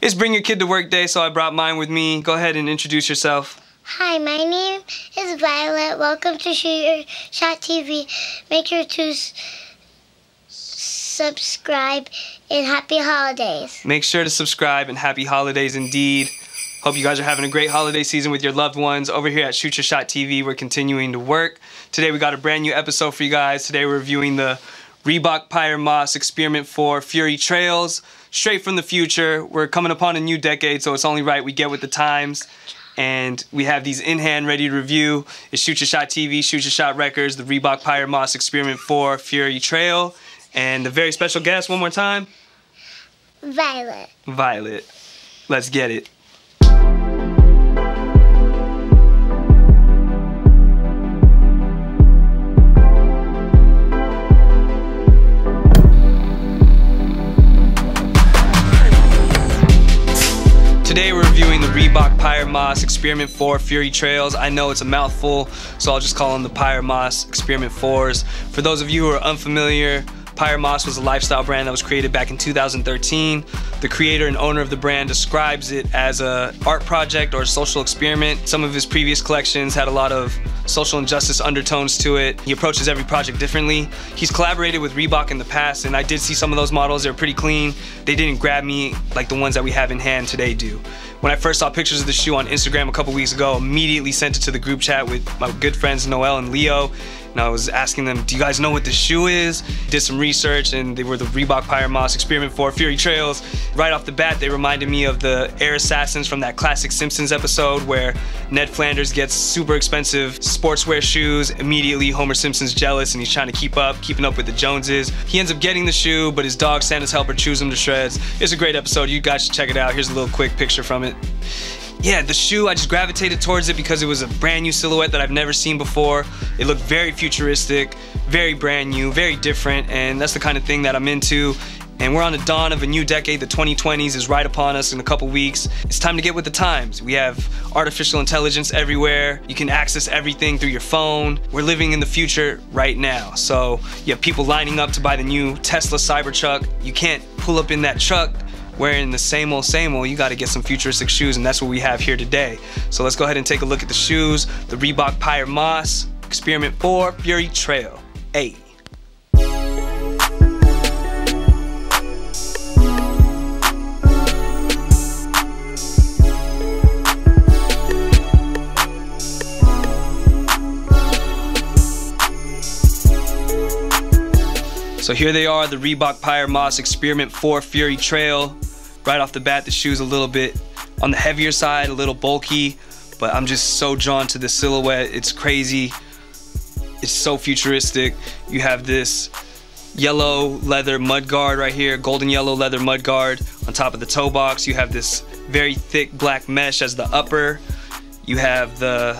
It's Bring Your Kid to Work Day, so I brought mine with me. Go ahead and introduce yourself. Hi, my name is Violet. Welcome to Shoot Your Shot TV. Make sure to subscribe and happy holidays. Make sure to subscribe and happy holidays indeed. Hope you guys are having a great holiday season with your loved ones. Over here at Shoot Your Shot TV, we're continuing to work. Today we got a brand new episode for you guys. Today we're reviewing the Reebok Pyer Moss Experiment 4 Fury Trails. Straight from the future. We're coming upon a new decade, so it's only right we get with the times. And we have these in hand ready to review. It's Shoot Your Shot TV, Shoot Your Shot Records, the Reebok Pyer Moss Experiment 4 Fury Trail. And the very special guest, one more time. Violet. Violet. Let's get it. Today we're reviewing the Reebok Pyer Moss Experiment 4 Fury Trails. I know it's a mouthful, so I'll just call them the Pyer Moss Experiment 4s. For those of you who are unfamiliar, Pyer Moss was a lifestyle brand that was created back in 2013. The creator and owner of the brand describes it as an art project or a social experiment. Some of his previous collections had a lot of social injustice undertones to it. He approaches every project differently. He's collaborated with Reebok in the past, and I did see some of those models. They were pretty clean. They didn't grab me like the ones that we have in hand today do. When I first saw pictures of the shoe on Instagram a couple weeks ago, immediately sent it to the group chat with my good friends Noel and Leo. And I was asking them, do you guys know what this shoe is? Did some research, and they were the Reebok Pyer Moss Experiment 4 Fury Trails. Right off the bat, they reminded me of the Air Assassins from that classic Simpsons episode where Ned Flanders gets super expensive sportswear shoes. Immediately, Homer Simpson's jealous and he's trying to keeping up with the Joneses. He ends up getting the shoe, but his dog, Santa's helper, chews him to shreds. It's a great episode. You guys should check it out. Here's a little quick picture from it. Yeah, the shoe, I just gravitated towards it because it was a brand new silhouette that I've never seen before. It looked very futuristic, very brand new, very different, and that's the kind of thing that I'm into. And we're on the dawn of a new decade. The 2020s is right upon us in a couple weeks. It's time to get with the times. We have artificial intelligence everywhere. You can access everything through your phone. We're living in the future right now. So you have people lining up to buy the new Tesla Cybertruck. You can't pull up in that truck wearing the same old, you gotta get some futuristic shoes, and that's what we have here today. So let's go ahead and take a look at the shoes. The Reebok Pyer Moss Experiment 4 Fury Trail. Hey. So here they are, the Reebok Pyer Moss Experiment 4 Fury Trail. Right off the bat, the shoe's a little bit on the heavier side, a little bulky, but I'm just so drawn to the silhouette. It's crazy. It's so futuristic. You have this yellow leather mudguard right here, golden yellow leather mudguard on top of the toe box. You have this very thick black mesh as the upper. You have the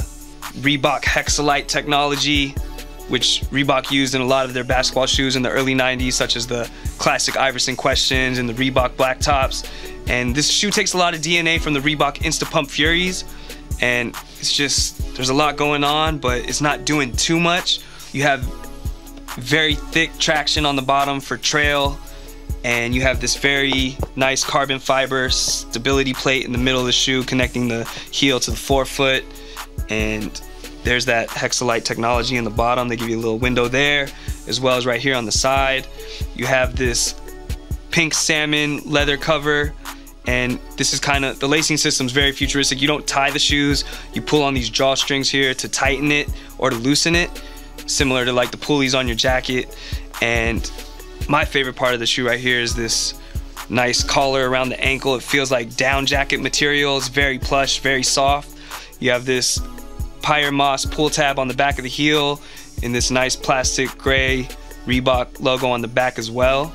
Reebok Hexalite technology, which Reebok used in a lot of their basketball shoes in the early 90s, such as the classic Iverson Questions and the Reebok Black Tops. And this shoe takes a lot of DNA from the Reebok Instapump Furies, and it's just, there's a lot going on, but it's not doing too much. You have very thick traction on the bottom for trail, and you have this very nice carbon fiber stability plate in the middle of the shoe connecting the heel to the forefoot. And there's that Hexalite technology in the bottom. They give you a little window there, as well as right here on the side. You have this pink salmon leather cover, and this is kind of, the lacing system's very futuristic. You don't tie the shoes, you pull on these drawstrings here to tighten it or to loosen it, similar to like the pulleys on your jacket. And my favorite part of the shoe right here is this nice collar around the ankle. It feels like down jacket material. It's very plush, very soft. You have this Pyer Moss pull tab on the back of the heel in this nice plastic gray Reebok logo on the back as well.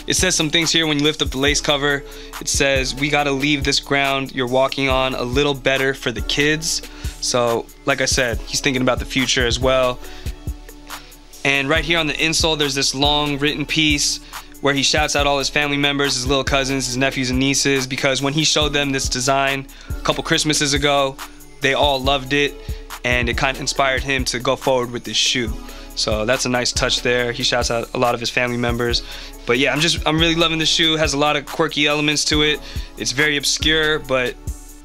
It says some things here when you lift up the lace cover. It says, we gotta leave this ground you're walking on a little better for the kids. So like I said, he's thinking about the future as well. And right here on the insole, there's this long written piece where he shouts out all his family members, his little cousins, his nephews and nieces, because when he showed them this design a couple Christmases ago, they all loved it, and it kind of inspired him to go forward with this shoe. So that's a nice touch there. He shouts out a lot of his family members. But yeah, I'm really loving the shoe. It has a lot of quirky elements to it. It's very obscure, but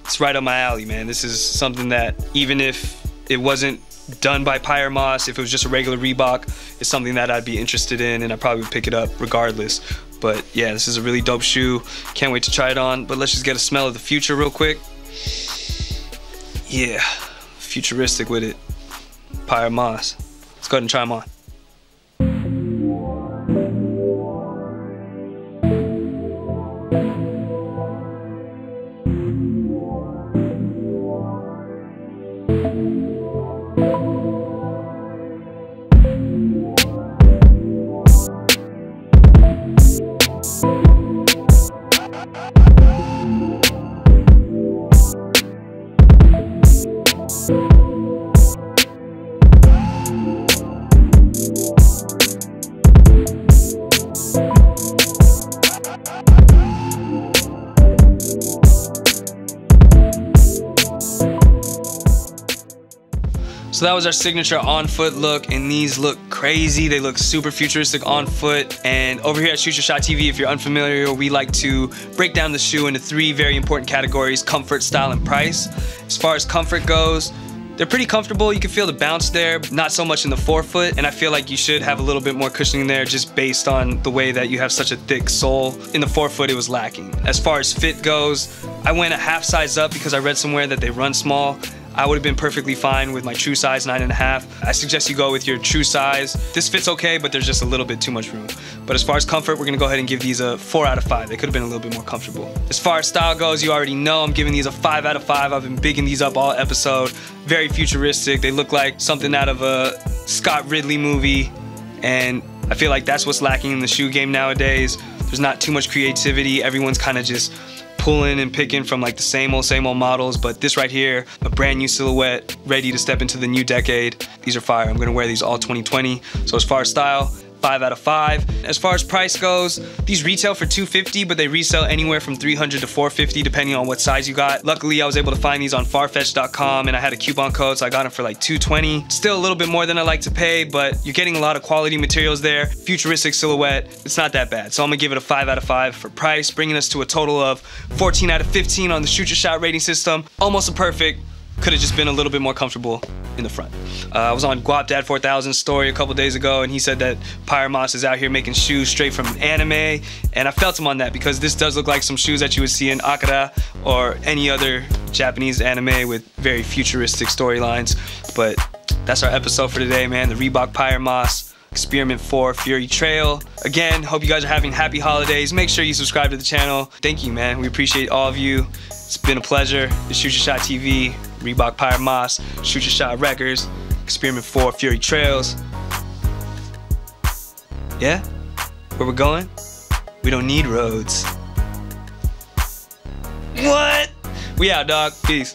it's right up my alley, man. This is something that even if it wasn't done by Pyer Moss, if it was just a regular Reebok, it's something that I'd be interested in, and I probably would pick it up regardless. But yeah, this is a really dope shoe. Can't wait to try it on. But let's just get a smell of the future real quick. Yeah, futuristic with it. Pyer Moss. Let's go ahead and try them on. So that was our signature on foot look, and these look crazy. They look super futuristic on foot. And over here at Shoot Your Shot TV, if you're unfamiliar, we like to break down the shoe into 3 very important categories: comfort, style, and price. As far as comfort goes, they're pretty comfortable. You can feel the bounce there, not so much in the forefoot, and I feel like you should have a little bit more cushioning there just based on the way that you have such a thick sole. In the forefoot, it was lacking. As far as fit goes, I went a half size up because I read somewhere that they run small. I would have been perfectly fine with my true size 9.5. I suggest you go with your true size. This fits okay, but there's just a little bit too much room. But as far as comfort, we're gonna go ahead and give these a 4 out of 5. They could have been a little bit more comfortable. As far as style goes, you already know I'm giving these a 5 out of 5. I've been bigging these up all episode. Very futuristic. They look like something out of a Scott Ridley movie, and I feel like that's what's lacking in the shoe game nowadays. There's not too much creativity. Everyone's kind of just pulling and picking from like the same old models, but this right here, a brand new silhouette, ready to step into the new decade. These are fire. I'm gonna wear these all 2020. So as far as style, 5 out of 5. As far as price goes, these retail for $250, but they resell anywhere from $300 to $450 depending on what size you got. Luckily, I was able to find these on farfetch.com, and I had a coupon code, so I got them for like $220. Still a little bit more than I like to pay, but you're getting a lot of quality materials there. Futuristic silhouette, it's not that bad. So I'm gonna give it a 5 out of 5 for price, bringing us to a total of 14 out of 15 on the Shoot Your Shot rating system. Almost a perfect. Could have just been a little bit more comfortable in the front. I was on Guap 4000's story a couple days ago, and he said that Pyer Moss is out here making shoes straight from anime, and I felt him on that because this does look like some shoes that you would see in Akira or any other Japanese anime with very futuristic storylines. But that's our episode for today, man. The Reebok Pyer Moss Experiment 4 Fury Trail. Again, hope you guys are having happy holidays. Make sure you subscribe to the channel. Thank you, man. We appreciate all of you. It's been a pleasure. It's Shoot Your Shot TV, Reebok Pyer Moss, Shoot Your Shot Records, Experiment 4 Fury Trails. Yeah? Where we're going? We don't need roads. What? We out, dog. Peace.